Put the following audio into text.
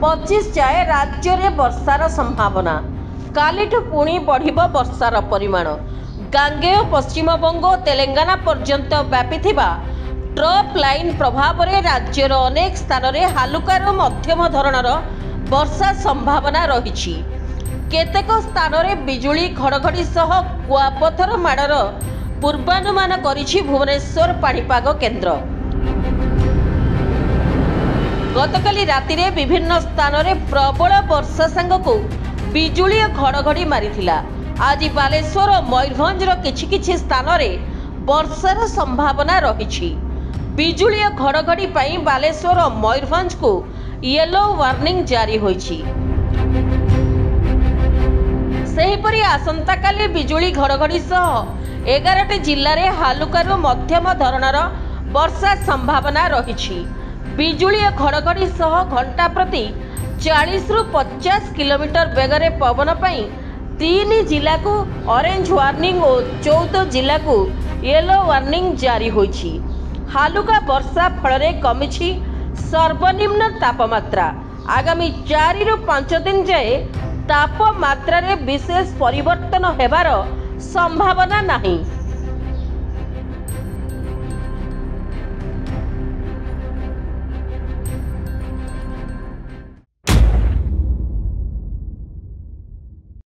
25 जाए राज्य में वर्षार संभावना। कालिठु पुणी बढ़िबो वर्षार परिमाण। गांगेय पश्चिमबंग और तेलंगाना पर्यंत व्यापीथिबा ट्रफ लाइन प्रभाव में राज्यर अनेक स्थान में हालुकार मध्यम धरणर वर्षा संभावना रही। केतेक स्थान में बिजुली घड़घड़ी सह कुआपथर माड़र पूर्वानुमान करिछि भुवनेश्वर पाणीपाग केन्द्र। गतकाली रातिरे विभिन्न स्थान में प्रबल वर्षा सांगकु बिजुली घड़घड़ी मारिथिला। आज बालेश्वर और मयूरभंजर किछि स्थान में वर्षार संभावना रही। बिजुली घड़घड़ी पाई बालेश्वर और मयूरभंज को येलो वार्निंग जारी होइछि। सेहीपरि आसंताकाली बिजुली घड़घड़ी सह 11टी जिल्ला रे हालुकारु मध्यम धरणर वर्षा संभावना रही। बिजुली घड़घड़ी सह घंटा प्रति 40 रु 50 किलोमीटर बेगरे पवन पाई 3 जिला को ऑरेंज वार्निंग और 14 जिला को येलो वार्निंग जारी होइछि। हालुका वर्षा फल कमिछि सर्वनिम्न तापमात्रा। आगामी 4 रु 5 दिन जाए तापमात्रा रे विशेष परिवर्तन हेबार संभावना नहीं।